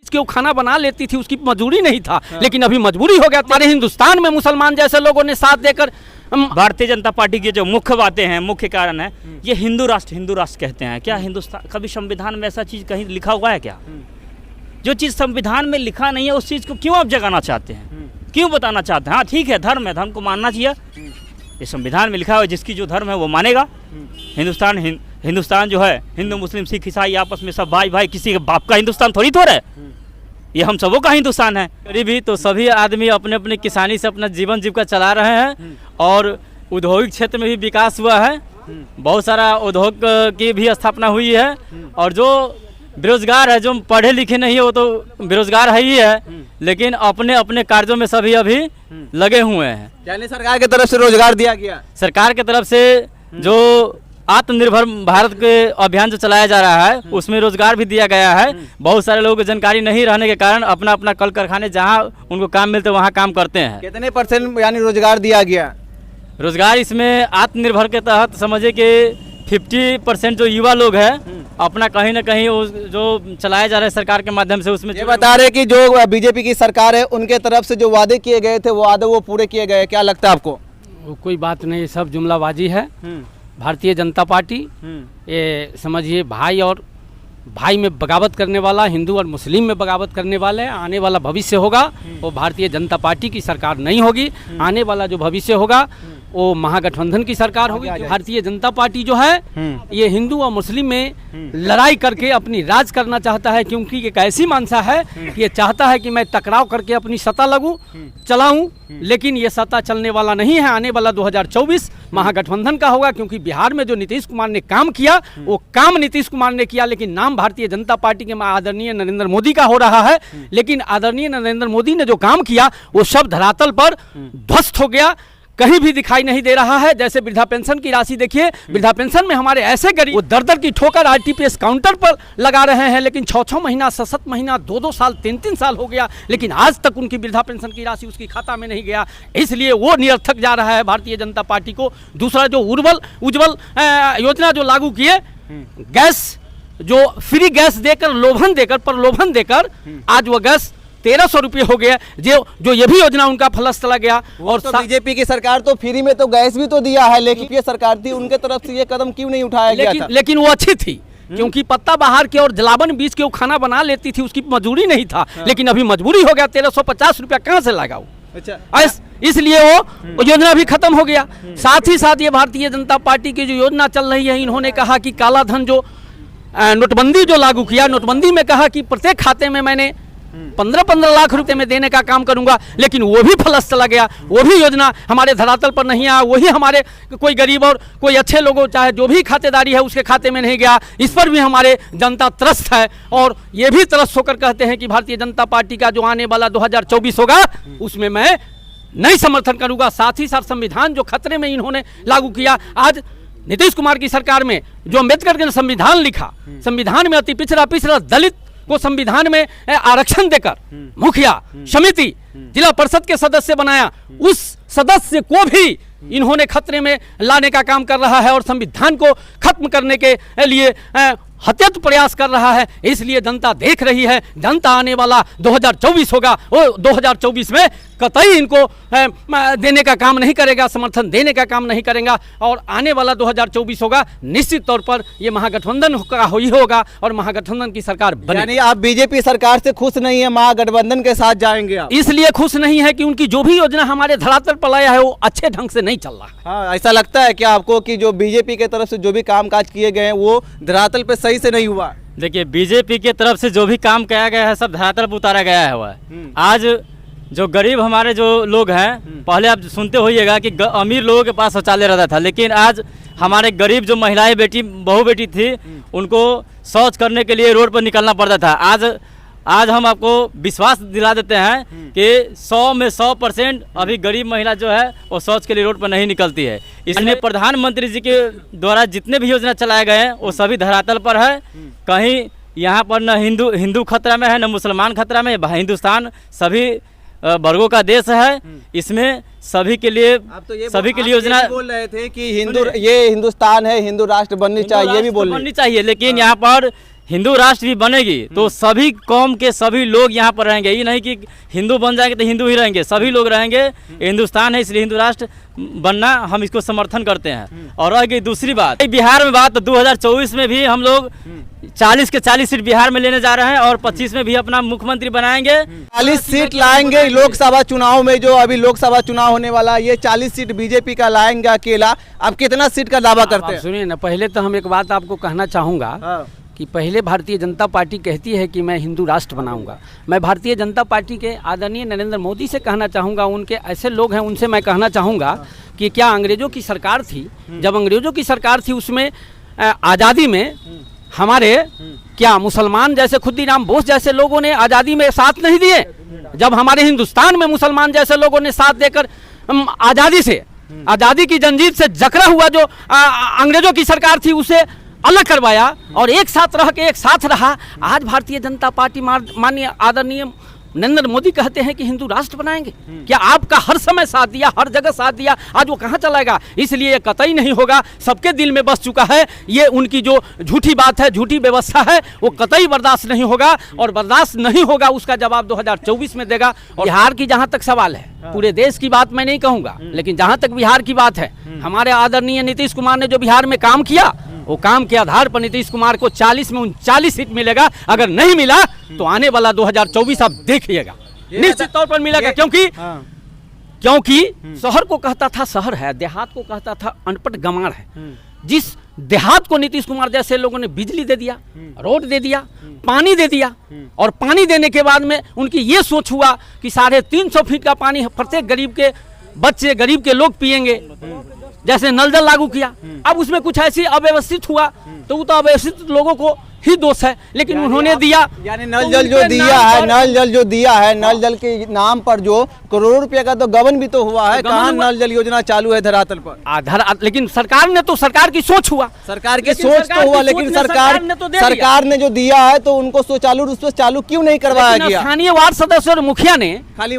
कि वो खाना बना लेती थी, उसकी मजबूरी नहीं था। लेकिन अभी मजबूरी हो गया। हमारे हिंदुस्तान में मुसलमान जैसे लोगों ने साथ देकर भारतीय जनता पार्टी की जो मुख्य बातें हैं, मुख्य कारण है ये हिंदू राष्ट्र कहते हैं। क्या हिंदुस्तान कभी संविधान में ऐसा चीज़ कहीं लिखा हुआ है क्या? जो चीज़ संविधान में लिखा नहीं है उस चीज़ को क्यों आप जगाना चाहते हैं, क्यों बताना चाहते हैं? हाँ ठीक है, धर्म है, धर्म को मानना चाहिए, ये संविधान में लिखा हुआ है, जिसकी जो धर्म है वो मानेगा। हिंदुस्तान जो है हिंदू मुस्लिम सिख ईसाई आपस में सब भाई भाई, किसी के बाप का हिंदुस्तान थोड़ी है, ये हम सबों का हिंदुस्तान है। गरीबी तो सभी आदमी अपने अपने किसानी से अपना जीवन जीविका चला रहे हैं और औद्योगिक क्षेत्र में भी विकास हुआ है। बहुत सारा उद्योग की भी स्थापना हुई है और जो बेरोजगार है, जो पढ़े लिखे नहीं है वो तो बेरोजगार है ही है, लेकिन अपने अपने कार्यों में सभी अभी लगे हुए हैं। यानी सरकार की तरफ से रोजगार दिया गया, सरकार की तरफ से जो आत्मनिर्भर भारत के अभियान जो चलाया जा रहा है उसमें रोजगार भी दिया गया है। बहुत सारे लोगों को जानकारी नहीं रहने के कारण अपना अपना कल कारखाने जहां उनको काम मिलते वहां काम करते हैं। कितने % यानी रोजगार दिया गया? रोजगार इसमें आत्मनिर्भर के तहत समझे कि 50% जो युवा लोग हैं अपना कहीं ना कहीं जो चलाया जा रहा है सरकार के माध्यम से, उसमें ये बता रहे कि जो बीजेपी की सरकार है उनके तरफ से जो वादे किए गए थे वो वादे वो पूरे किए गए, क्या लगता है आपको? वो कोई बात नहीं, सब जुमलाबाजी है। भारतीय जनता पार्टी ये समझिए भाई और भाई में बगावत करने वाला, हिंदू और मुस्लिम में बगावत करने वाले आने वाला भविष्य होगा वो भारतीय जनता पार्टी की सरकार नहीं होगी। आने वाला जो भविष्य होगा वो महागठबंधन की सरकार होगी। भारतीय जनता पार्टी जो है ये हिंदू और मुस्लिम में लड़ाई करके अपनी राज करना चाहता है, क्योंकि एक ऐसी मानसा है कि ये चाहता है कि मैं टकराव करके अपनी सत्ता लगूं चलाऊं, लेकिन ये सत्ता चलने वाला नहीं है। आने वाला 2024 महागठबंधन का होगा, क्योंकि बिहार में जो नीतीश कुमार ने काम किया वो काम नीतीश कुमार ने किया, लेकिन नाम भारतीय जनता पार्टी के आदरणीय नरेंद्र मोदी का हो रहा है। लेकिन आदरणीय नरेंद्र मोदी ने जो काम किया वो सब धरातल पर ध्वस्त हो गया, कहीं भी दिखाई नहीं दे रहा है। जैसे वृद्धा पेंशन की राशि देखिए, वृद्धा पेंशन में हमारे ऐसे गरीब वो दर की ठोकर आरटीपीएस काउंटर पर लगा रहे हैं, लेकिन 6-6 महीना 7-7 महीना 2-2 साल 3-3 साल हो गया, लेकिन आज तक उनकी वृद्धा पेंशन की राशि उसकी खाता में नहीं गया। इसलिए वो निरर्थक जा रहा है भारतीय जनता पार्टी को। दूसरा जो उज्ज्वल योजना जो लागू किए, गैस जो फ्री गैस देकर प्रलोभन देकर आज वो गैस 1300 रुपये हो गया, जो ये भी योजना उनका फलस चला गया। और तो बीजेपी की सरकार तो फ्री में तो गैस भी तो दिया है, लेकिन ये सरकार थी उनके तरफ से ये कदम क्यों नहीं उठाया गया था? लेकिन वो अच्छी थी, क्योंकि पत्ता बाहर के और जलावन बीज के वो खाना बना लेती थी, उसकी मजबूरी नहीं था। लेकिन अभी मजबूरी हो गया, 1350 रुपया कहाँ से लागा वो? अच्छा, इसलिए वो योजना भी खत्म हो गया। साथ ही साथ ये भारतीय जनता पार्टी की जो योजना चल रही है, इन्होंने कहा कि काला धन जो नोटबंदी जो लागू किया, नोटबंदी में कहा कि प्रत्येक खाते में मैंने 15-15 लाख रुपए में देने का काम करूंगा, लेकिन वो भी फलस चला गया। वो भी योजना हमारे धरातल पर नहीं आया। वही हमारे कोई गरीब और कोई अच्छे लोगों चाहे जो भी खातेदारी है उसके खाते में नहीं गया। इस पर भी हमारे जनता त्रस्त है और ये भी त्रस्त होकर कहते हैं कि भारतीय जनता पार्टी का जो आने वाला 2024 होगा उसमें मैं नहीं समर्थन करूंगा। साथ ही साथ संविधान जो खतरे में इन्होंने लागू किया, आज नीतीश कुमार की सरकार में जो अम्बेडकर ने संविधान लिखा, संविधान में अति पिछड़ा दलित को संविधान में आरक्षण देकर मुखिया समिति जिला परिषद के सदस्य बनाया, उस सदस्य को भी इन्होंने खतरे में लाने का काम कर रहा है और संविधान को खत्म करने के लिए हत्यात प्रयास कर रहा है। इसलिए जनता देख रही है, जनता आने वाला 2024 होगा, वो 2024 में कतई इनको देने का काम नहीं करेगा, समर्थन देने का काम नहीं करेगा। और आने वाला 2024 होगा, निश्चित तौर पर ये महागठबंधन का ही होगा और महागठबंधन की सरकार बनेगी। यानी आप बीजेपी सरकार से खुश नहीं है, महागठबंधन के साथ जाएंगे आप? इसलिए खुश नहीं है कि उनकी जो भी योजना हमारे धरातल पर लाया है वो अच्छे ढंग से नहीं चल रहा। हाँ, ऐसा लगता है क्या आपको कि जो बीजेपी के तरफ से जो भी कामकाज किए गए हैं वो धरातल पे सही से नहीं हुआ? देखिए, बीजेपी के तरफ से जो भी काम किया गया है सब धरातल पर उतारा गया हुआ है। आज जो गरीब हमारे जो लोग हैं, पहले आप सुनते होइएगा कि अमीर लोगों के पास शौचालय रहता था, लेकिन आज हमारे गरीब जो महिलाएं बहू बेटी थी उनको शौच करने के लिए रोड पर निकलना पड़ता था। आज हम आपको विश्वास दिला देते हैं कि 100 में 100% अभी गरीब महिला जो है वो शौच के लिए रोड पर नहीं निकलती है। इसलिए प्रधानमंत्री जी के द्वारा जितने भी योजना चलाए गए हैं वो सभी धरातल पर है। कहीं यहाँ पर न हिंदू खतरा में है, न मुसलमान खतरा में। हिंदुस्तान सभी वर्गों का देश है, इसमें सभी के लिए योजना बोल रहे थे कि ये हिंदुस्तान है, हिंदू राष्ट्र बननी चाहिए, ये भी बोलनी चाहिए। लेकिन यहाँ पर हिंदू राष्ट्र भी बनेगी तो सभी कौम के सभी लोग यहाँ पर रहेंगे। ये नहीं कि हिंदू बन जाएंगे तो हिंदू ही रहेंगे, सभी लोग रहेंगे। हिंदुस्तान है इसलिए हिंदू राष्ट्र बनना हम इसको समर्थन करते हैं। और रह गई दूसरी बात बिहार में बात, तो 2024 में भी हम लोग 40 के 40 सीट बिहार में लेने जा रहे हैं और 25 में भी अपना मुख्यमंत्री बनाएंगे। 40 सीट लाएंगे लोकसभा चुनाव में। जो अभी लोकसभा चुनाव होने वाला है, ये 40 सीट बीजेपी का लाएंगे अकेला। आप कितना सीट का दावा करते हैं? सुनिए ना, पहले तो हम एक बात आपको कहना चाहूँगा कि पहले भारतीय जनता पार्टी कहती है कि मैं हिंदू राष्ट्र बनाऊंगा। मैं भारतीय जनता पार्टी के आदरणीय नरेंद्र मोदी से कहना चाहूँगा, उनके ऐसे लोग हैं उनसे मैं कहना चाहूँगा कि क्या अंग्रेज़ों की सरकार थी, जब अंग्रेज़ों की सरकार थी उसमें आज़ादी में हमारे क्या मुसलमान जैसे खुदीराम बोस जैसे लोगों ने आज़ादी में साथ नहीं दिए? जब हमारे हिंदुस्तान में मुसलमान जैसे लोगों ने साथ देकर आज़ादी की जंजीर से जकड़ा हुआ जो अंग्रेज़ों की सरकार थी उसे अलग करवाया और एक साथ रह के एक साथ रहा। आज भारतीय जनता पार्टी माननीय आदरणीय नरेंद्र मोदी कहते हैं कि हिंदू राष्ट्र बनाएंगे। क्या आपका हर समय साथ दिया, हर जगह साथ दिया, आज वो कहाँ चलाएगा? इसलिए ये कतई नहीं होगा। सबके दिल में बस चुका है ये उनकी जो झूठी बात है, झूठी व्यवस्था है, वो कतई बर्दाश्त नहीं होगा। और बर्दाश्त नहीं होगा उसका जवाब 2024 में देगा। और बिहार की जहाँ तक सवाल है, पूरे देश की बात मैं नहीं कहूँगा, लेकिन जहाँ तक बिहार की बात है, हमारे आदरणीय नीतीश कुमार ने जो बिहार में काम किया, वो काम के आधार पर नीतीश कुमार को 40 में 39 सीट मिलेगा। अगर नहीं मिला तो आने वाला 2024 आप देखिएगा, निश्चित तौर पर मिलेगा। क्योंकि शहर को कहता था शहर है, देहात को कहता था अनपढ़ गंवार है। जिस देहात को नीतीश कुमार जैसे लोगों ने बिजली दे दिया, रोड दे दिया, पानी दे दिया, और पानी देने के बाद में उनकी ये सोच हुआ कि 350 फीट का पानी प्रत्येक गरीब के बच्चे, गरीब के लोग पिएंगे, जैसे नल जल लागू किया। अब उसमें कुछ ऐसी अव्यवस्थित हुआ तो वो तो अव्यवस्थित लोगों को ही दोष है, लेकिन उन्होंने दिया। यानी नल जल जो दिया है, नल जल के नाम पर जो करोड़ों रुपए का तो गबन भी तो हुआ है। कहाँ नल जल योजना चालू है धरातल पर? लेकिन सरकार ने तो, सरकार की सोच हुआ, सरकार की सोच तो हुआ, लेकिन सरकार ने जो दिया है तो उनको चालू रूप से चालू क्यों नहीं करवाया गया? स्थानीय वार्ड सदस्य और मुखिया ने खाली